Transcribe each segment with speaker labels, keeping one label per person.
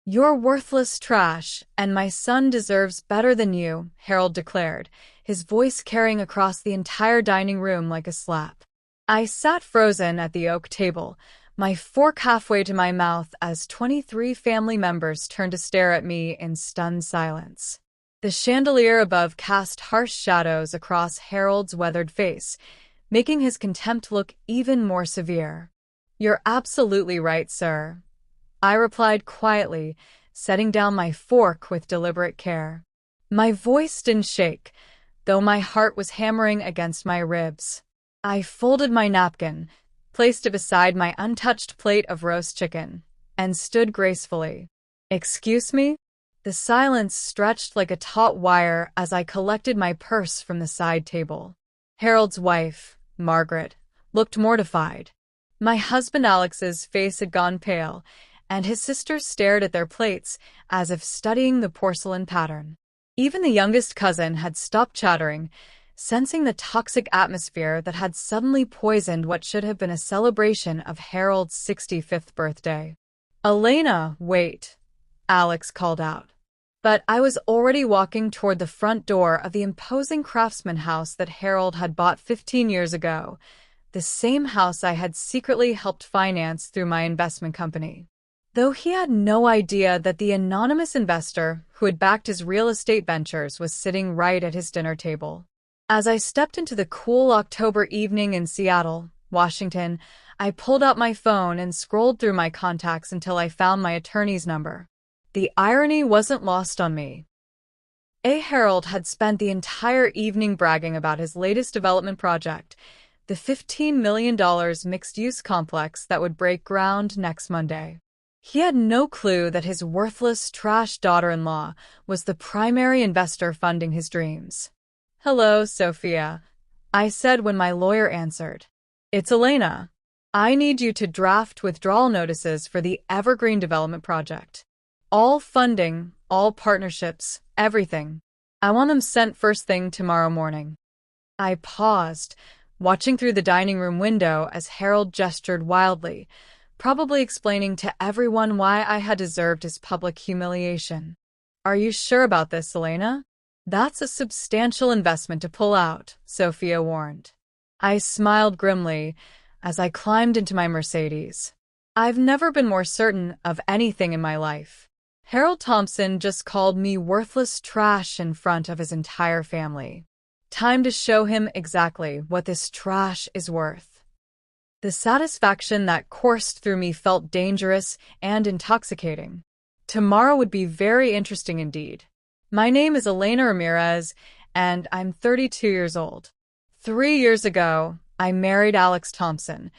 Speaker 1: "You're worthless trash, and my son deserves better than you," Harold declared, his voice carrying across the entire dining room like a slap. I sat frozen at the oak table, my fork halfway to my mouth as 23 family members turned to stare at me in stunned silence. The chandelier above cast harsh shadows across Harold's weathered face, making his contempt look even more severe. "You're absolutely right, sir," I replied quietly, setting down my fork with deliberate care. My voice didn't shake, though my heart was hammering against my ribs. I folded my napkin, placed it beside my untouched plate of roast chicken, and stood gracefully. "Excuse me?" The silence stretched like a taut wire as I collected my purse from the side table. Harold's wife, Margaret, looked mortified. My husband Alex's face had gone pale, and his sisters stared at their plates as if studying the porcelain pattern. Even the youngest cousin had stopped chattering, sensing the toxic atmosphere that had suddenly poisoned what should have been a celebration of Harold's 65th birthday. "Elena, wait," Alex called out. But I was already walking toward the front door of the imposing craftsman house that Harold had bought 15 years ago, the same house I had secretly helped finance through my investment company. Though he had no idea that the anonymous investor who had backed his real estate ventures was sitting right at his dinner table. As I stepped into the cool October evening in Seattle, Washington, I pulled out my phone and scrolled through my contacts until I found my attorney's number. The irony wasn't lost on me. Harold had spent the entire evening bragging about his latest development project, the $15 million mixed-use complex that would break ground next Monday. He had no clue that his worthless, trash daughter-in-law was the primary investor funding his dreams. "Hello, Sophia," I said when my lawyer answered. "It's Elena. I need you to draft withdrawal notices for the Evergreen Development Project. All funding, all partnerships, everything. I want them sent first thing tomorrow morning." I paused, watching through the dining room window as Harold gestured wildly, probably explaining to everyone why I had deserved his public humiliation. "Are you sure about this, Elena? That's a substantial investment to pull out," Sophia warned. I smiled grimly as I climbed into my Mercedes. I've never been more certain of anything in my life. Harold Thompson just called me worthless trash in front of his entire family. Time to show him exactly what this trash is worth. The satisfaction that coursed through me felt dangerous and intoxicating. Tomorrow would be very interesting indeed. My name is Elena Ramirez, and I'm 32 years old. 3 years ago, I married Alex Thompson,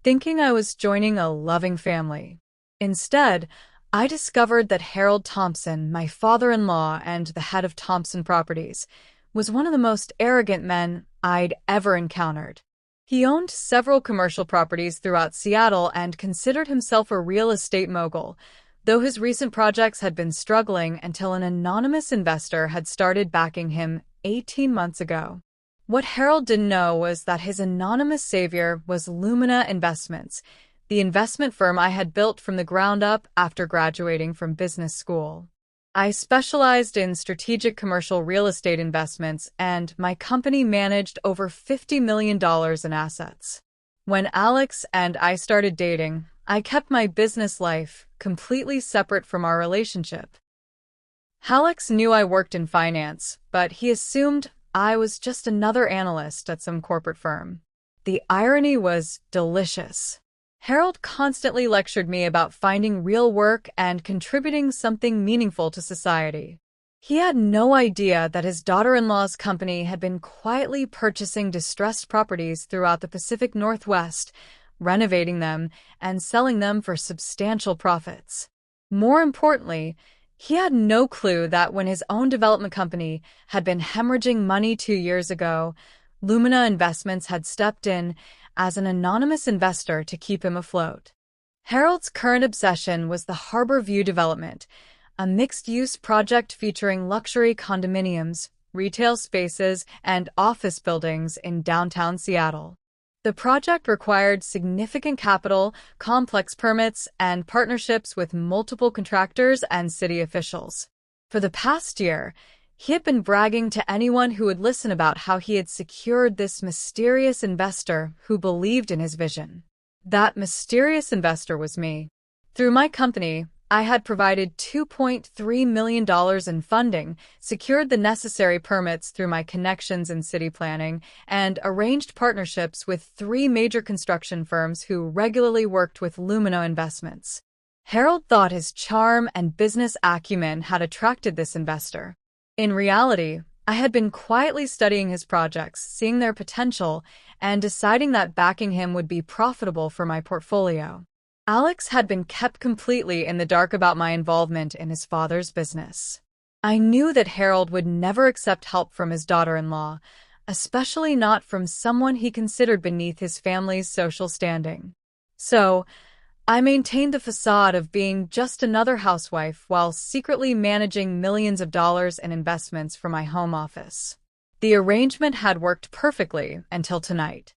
Speaker 1: thinking I was joining a loving family. Instead, I discovered that Harold Thompson, my father-in-law and the head of Thompson Properties, was one of the most arrogant men I'd ever encountered. He owned several commercial properties throughout Seattle and considered himself a real estate mogul, though his recent projects had been struggling until an anonymous investor had started backing him 18 months ago. What Harold didn't know was that his anonymous savior was Lumina Investments, the investment firm I had built from the ground up after graduating from business school. I specialized in strategic commercial real estate investments, and my company managed over $50 million in assets. When Alex and I started dating, I kept my business life completely separate from our relationship. Alex knew I worked in finance, but he assumed I was just another analyst at some corporate firm. The irony was delicious. Harold constantly lectured me about finding real work and contributing something meaningful to society. He had no idea that his daughter-in-law's company had been quietly purchasing distressed properties throughout the Pacific Northwest, renovating them and selling them for substantial profits. More importantly, he had no clue that when his own development company had been hemorrhaging money 2 years ago, Lumina Investments had stepped in as an anonymous investor to keep him afloat. Harold's current obsession was the Harbor View development, a mixed-use project featuring luxury condominiums, retail spaces, and office buildings in downtown Seattle. The project required significant capital, complex permits, and partnerships with multiple contractors and city officials. For the past year, he had been bragging to anyone who would listen about how he had secured this mysterious investor who believed in his vision. That mysterious investor was me. Through my company, I had provided $2.3 million in funding, secured the necessary permits through my connections in city planning, and arranged partnerships with 3 major construction firms who regularly worked with Lumino Investments. Harold thought his charm and business acumen had attracted this investor. In reality, I had been quietly studying his projects, seeing their potential, and deciding that backing him would be profitable for my portfolio. Alex had been kept completely in the dark about my involvement in his father's business. I knew that Harold would never accept help from his daughter-in-law, especially not from someone he considered beneath his family's social standing. So, I maintained the facade of being just another housewife while secretly managing millions of dollars in investments for my home office. The arrangement had worked perfectly until tonight.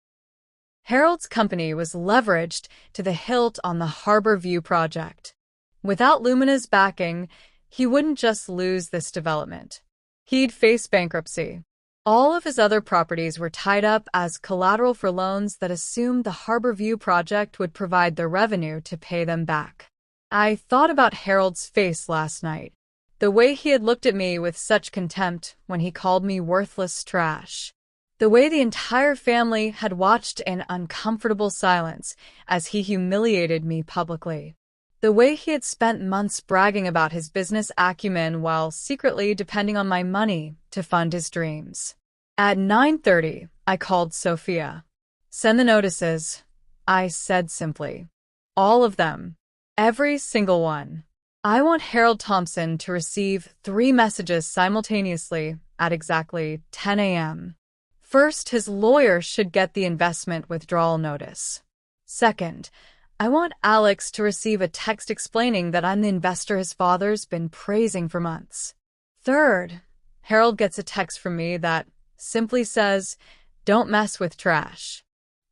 Speaker 1: Harold's company was leveraged to the hilt on the Harbor View project. Without Lumina's backing, he wouldn't just lose this development. He'd face bankruptcy. All of his other properties were tied up as collateral for loans that assumed the Harbor View project would provide the revenue to pay them back. I thought about Harold's face last night, the way he had looked at me with such contempt when he called me worthless trash. The way the entire family had watched in uncomfortable silence as he humiliated me publicly. The way he had spent months bragging about his business acumen while secretly depending on my money to fund his dreams. At 9:30, I called Sophia. "Send the notices," I said simply. "All of them. Every single one. I want Harold Thompson to receive 3 messages simultaneously at exactly 10 a.m. First, his lawyer should get the investment withdrawal notice. Second, I want Alex to receive a text explaining that I'm the investor his father's been praising for months. Third, Harold gets a text from me that simply says, "Don't mess with trash."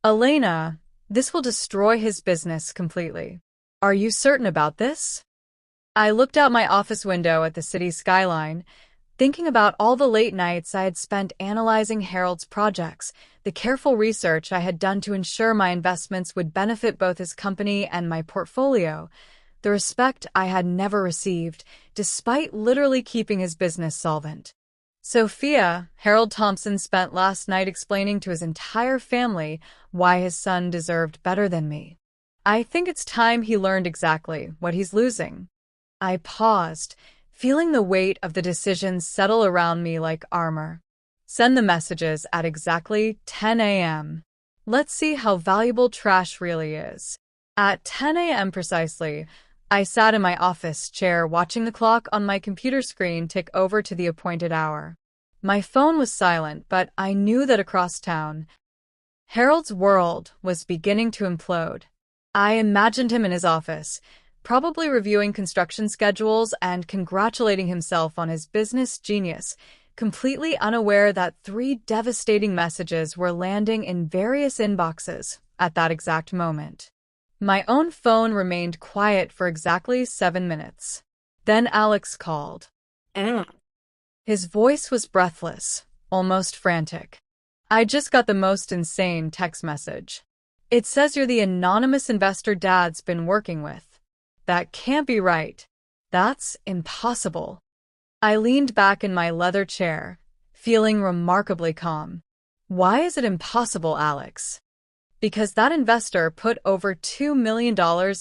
Speaker 1: Elena, this will destroy his business completely. Are you certain about this? I looked out my office window at the city skyline, thinking about all the late nights I had spent analyzing Harold's projects, the careful research I had done to ensure my investments would benefit both his company and my portfolio, the respect I had never received, despite literally keeping his business solvent. Sophia, Harold Thompson spent last night explaining to his entire family why his son deserved better than me. I think it's time he learned exactly what he's losing. I paused, feeling the weight of the decision settle around me like armor. Send the messages at exactly 10 a.m. Let's see how valuable trash really is. At 10 a.m. precisely, I sat in my office chair watching the clock on my computer screen tick over to the appointed hour. My phone was silent, but I knew that across town, Harold's world was beginning to implode. I imagined him in his office, probably reviewing construction schedules and congratulating himself on his business genius, completely unaware that 3 devastating messages were landing in various inboxes at that exact moment. My own phone remained quiet for exactly 7 minutes. Then Alex called. His voice was breathless, almost frantic. "I just got the most insane text message. It says you're the anonymous investor Dad's been working with. That can't be right. That's impossible." I leaned back in my leather chair, feeling remarkably calm. "Why is it impossible, Alex?" "Because that investor put over $2 million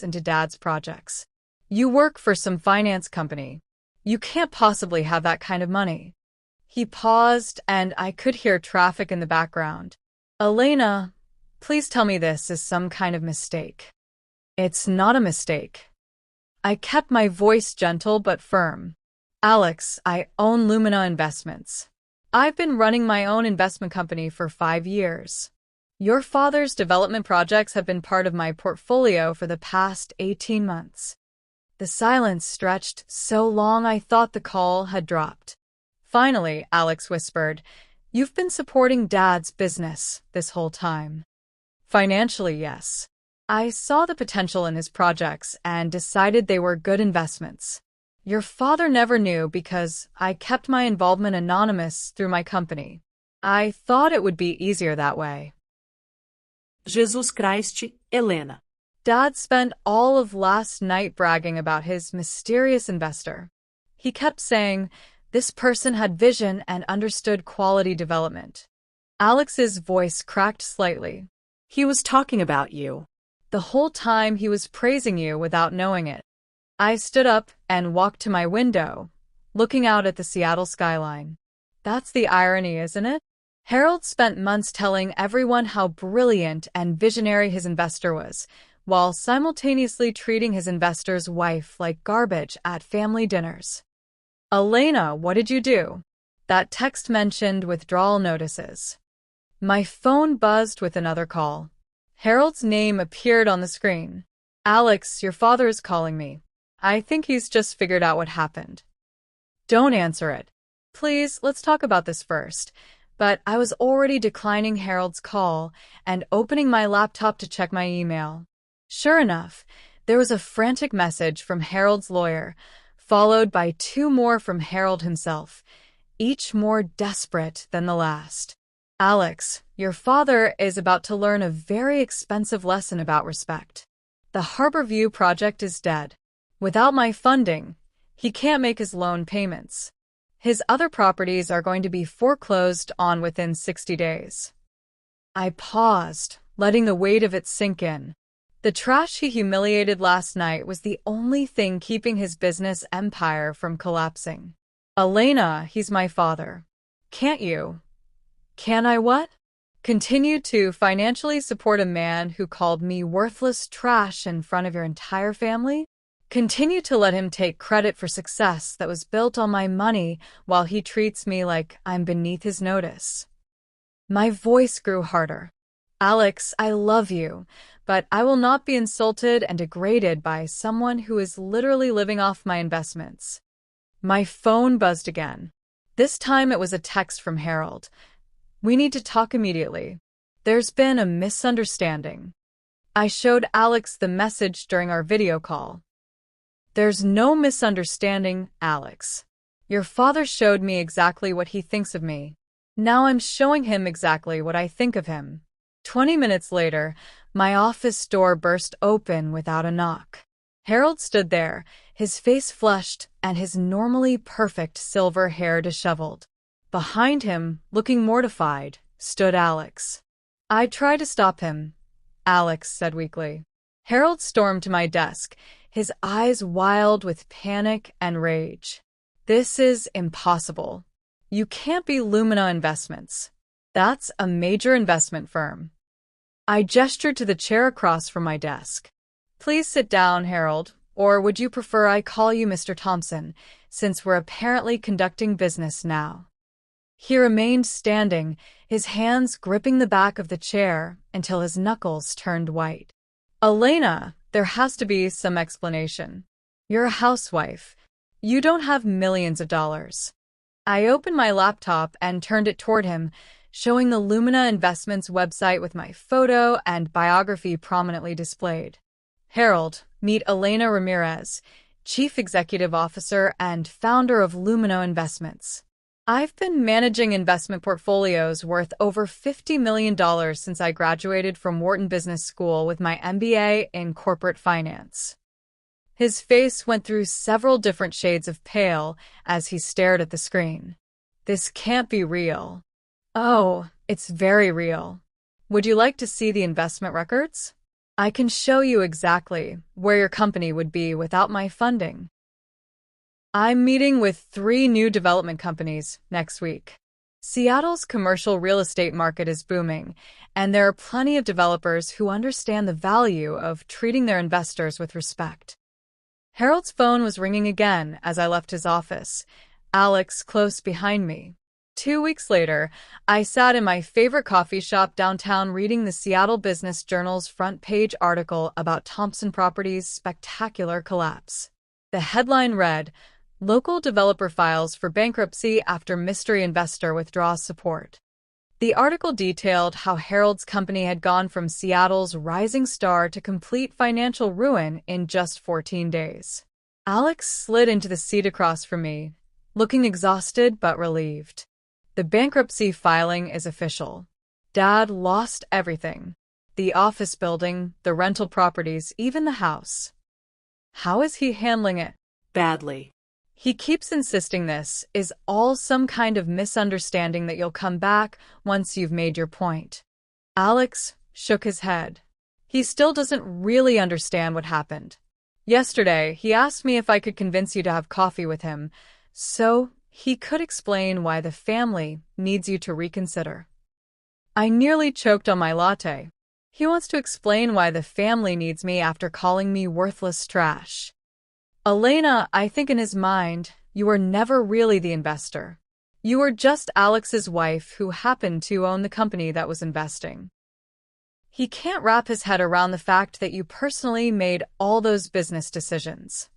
Speaker 1: into Dad's projects. You work for some finance company. You can't possibly have that kind of money." He paused, and I could hear traffic in the background. "Elena, please tell me this is some kind of mistake." "It's not a mistake." I kept my voice gentle but firm. "Alex, I own Lumina Investments. I've been running my own investment company for 5 years. Your father's development projects have been part of my portfolio for the past 18 months. The silence stretched so long I thought the call had dropped. Finally, Alex whispered, "You've been supporting Dad's business this whole time." Financially, yes. I saw the potential in his projects and decided they were good investments. Your father never knew because I kept my involvement anonymous through my company. I thought it would be easier that way.
Speaker 2: Jesus Christ, Helena.
Speaker 1: Dad spent all of last night bragging about his mysterious investor. He kept saying, this person had vision and understood quality development. Alex's voice cracked slightly.
Speaker 2: He was talking about you.
Speaker 1: The whole time he was praising you without knowing it. I stood up and walked to my window, looking out at the Seattle skyline. That's the irony, isn't it? Harold spent months telling everyone how brilliant and visionary his investor was, while simultaneously treating his investor's wife like garbage at family dinners. Elena, what did you do? That text mentioned withdrawal notices. My phone buzzed with another call. Harold's name appeared on the screen. Alex, your father is calling me. I think he's just figured out what happened. Don't answer it. Please, let's talk about this first. But I was already declining Harold's call and opening my laptop to check my email. Sure enough, there was a frantic message from Harold's lawyer, followed by 2 more from Harold himself, each more desperate than the last. Alex, your father is about to learn a very expensive lesson about respect. The Harborview project is dead. Without my funding, he can't make his loan payments. His other properties are going to be foreclosed on within 60 days. I paused, letting the weight of it sink in. The trash he humiliated last night was the only thing keeping his business empire from collapsing. Elena, he's my father. Can't you? Can I what? Continue to financially support a man who called me worthless trash in front of your entire family? Continue to let him take credit for success that was built on my money while he treats me like I'm beneath his notice? My voice grew harder. Alex, I love you, but I will not be insulted and degraded by someone who is literally living off my investments. My phone buzzed again. This time it was a text from Harold. We need to talk immediately. There's been a misunderstanding. I showed Alex the message during our video call. There's no misunderstanding, Alex. Your father showed me exactly what he thinks of me. Now I'm showing him exactly what I think of him. 20 minutes later, my office door burst open without a knock. Harold stood there, his face flushed and his normally perfect silver hair disheveled. Behind him, looking mortified, stood Alex. I tried to stop him, Alex said weakly. Harold stormed to my desk, his eyes wild with panic and rage. This is impossible. You can't be Lumina Investments. That's a major investment firm. I gestured to the chair across from my desk. Please sit down, Harold, or would you prefer I call you Mr. Thompson, since we're apparently conducting business now? He remained standing, his hands gripping the back of the chair until his knuckles turned white. Elena, there has to be some explanation. You're a housewife. You don't have millions of dollars. I opened my laptop and turned it toward him, showing the Lumina Investments website with my photo and biography prominently displayed. Harold, meet Elena Ramirez, Chief Executive Officer and founder of Lumina Investments. I've been managing investment portfolios worth over $50 million since I graduated from Wharton Business School with my MBA in corporate finance. His face went through several different shades of pale as he stared at the screen. This can't be real. Oh, it's very real. Would you like to see the investment records? I can show you exactly where your company would be without my funding. I'm meeting with 3 new development companies next week. Seattle's commercial real estate market is booming, and there are plenty of developers who understand the value of treating their investors with respect. Harold's phone was ringing again as I left his office, Alex close behind me. 2 weeks later, I sat in my favorite coffee shop downtown reading the Seattle Business Journal's front page article about Thompson Properties' spectacular collapse. The headline read, Local developer files for bankruptcy after mystery investor withdraws support. The article detailed how Harold's company had gone from Seattle's rising star to complete financial ruin in just 14 days. Alex slid into the seat across from me, looking exhausted but relieved. The bankruptcy filing is official. Dad lost everything. The office building, the rental properties, even the house. How is he handling it?
Speaker 2: Badly.
Speaker 1: He keeps insisting this is all some kind of misunderstanding that you'll come back once you've made your point. Alex shook his head. He still doesn't really understand what happened. Yesterday, he asked me if I could convince you to have coffee with him, so he could explain why the family needs you to reconsider. I nearly choked on my latte. He wants to explain why the family needs me after calling me worthless trash. Elena, I think in his mind, you were never really the investor. You were just Alex's wife who happened to own the company that was investing. He can't wrap his head around the fact that you personally made all those business decisions.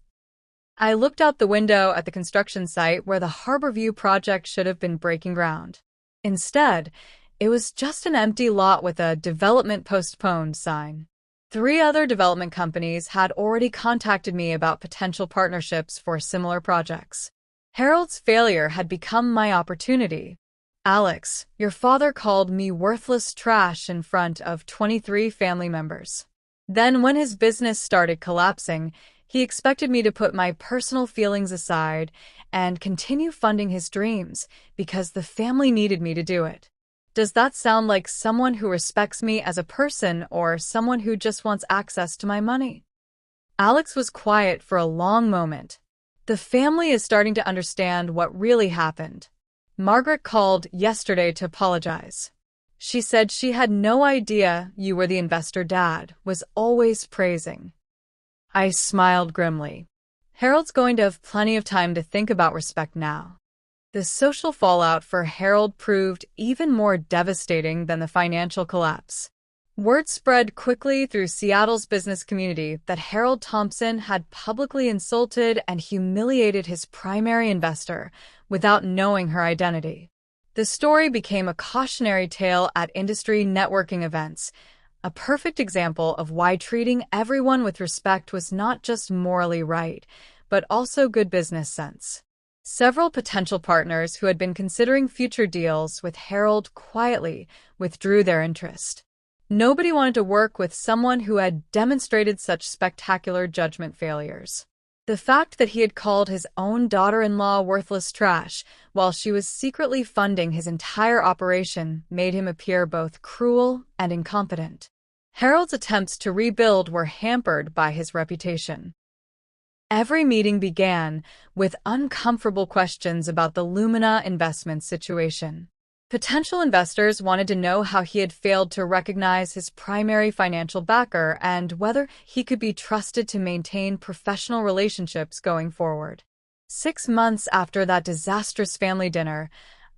Speaker 1: I looked out the window at the construction site where the Harborview project should have been breaking ground. Instead, it was just an empty lot with a development postponed sign. 3 other development companies had already contacted me about potential partnerships for similar projects. Harold's failure had become my opportunity. Alex, your father called me worthless trash in front of 23 family members. Then when his business started collapsing, he expected me to put my personal feelings aside and continue funding his dreams because the family needed me to do it. Does that sound like someone who respects me as a person or someone who just wants access to my money? Alex was quiet for a long moment. The family is starting to understand what really happened. Margaret called yesterday to apologize. She said she had no idea you were the investor Dad was always praising. I smiled grimly. Harold's going to have plenty of time to think about respect now. The social fallout for Harold proved even more devastating than the financial collapse. Word spread quickly through Seattle's business community that Harold Thompson had publicly insulted and humiliated his primary investor without knowing her identity. The story became a cautionary tale at industry networking events, a perfect example of why treating everyone with respect was not just morally right, but also good business sense. Several potential partners who had been considering future deals with Harold quietly withdrew their interest. Nobody wanted to work with someone who had demonstrated such spectacular judgment failures. The fact that he had called his own daughter-in-law worthless trash while she was secretly funding his entire operation made him appear both cruel and incompetent. Harold's attempts to rebuild were hampered by his reputation. Every meeting began with uncomfortable questions about the Lumina investment situation. Potential investors wanted to know how he had failed to recognize his primary financial backer and whether he could be trusted to maintain professional relationships going forward. 6 months after that disastrous family dinner,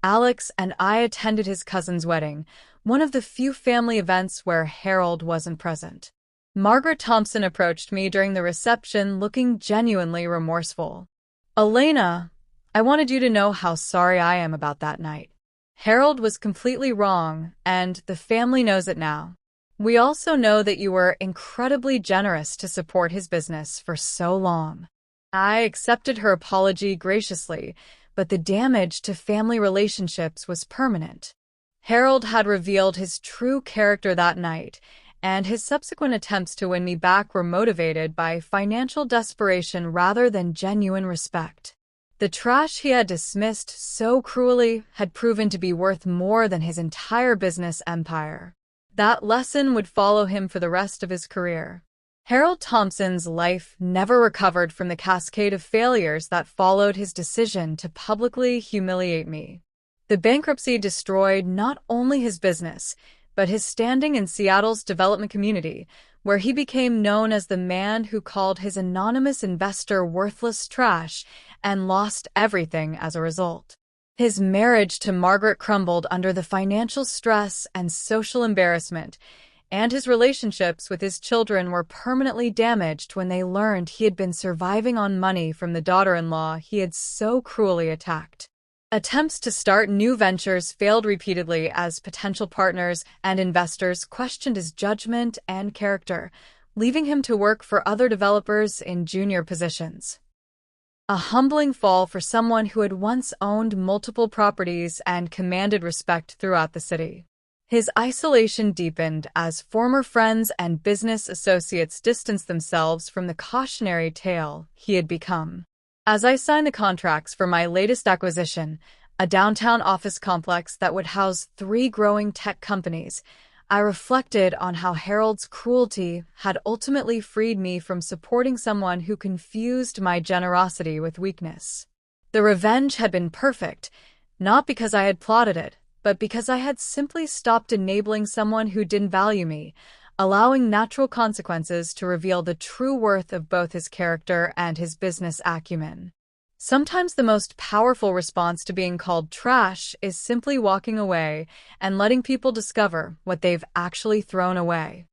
Speaker 1: Alex and I attended his cousin's wedding, one of the few family events where Harold wasn't present. Margaret Thompson approached me during the reception looking genuinely remorseful. Elena, I wanted you to know how sorry I am about that night. Harold was completely wrong, and the family knows it now. We also know that you were incredibly generous to support his business for so long. I accepted her apology graciously, but the damage to family relationships was permanent. Harold had revealed his true character that night, and his subsequent attempts to win me back were motivated by financial desperation rather than genuine respect. The trash he had dismissed so cruelly had proven to be worth more than his entire business empire. That lesson would follow him for the rest of his career. Harold Thompson's life never recovered from the cascade of failures that followed his decision to publicly humiliate me. The bankruptcy destroyed not only his business, but his standing in Seattle's development community, where he became known as the man who called his anonymous investor worthless trash and lost everything as a result. His marriage to Margaret crumbled under the financial stress and social embarrassment, and his relationships with his children were permanently damaged when they learned he had been surviving on money from the daughter-in-law he had so cruelly attacked. Attempts to start new ventures failed repeatedly as potential partners and investors questioned his judgment and character, leaving him to work for other developers in junior positions. A humbling fall for someone who had once owned multiple properties and commanded respect throughout the city. His isolation deepened as former friends and business associates distanced themselves from the cautionary tale he had become. As I signed the contracts for my latest acquisition, a downtown office complex that would house 3 growing tech companies, I reflected on how Harold's cruelty had ultimately freed me from supporting someone who confused my generosity with weakness. The revenge had been perfect, not because I had plotted it, but because I had simply stopped enabling someone who didn't value me, allowing natural consequences to reveal the true worth of both his character and his business acumen. Sometimes the most powerful response to being called trash is simply walking away and letting people discover what they've actually thrown away.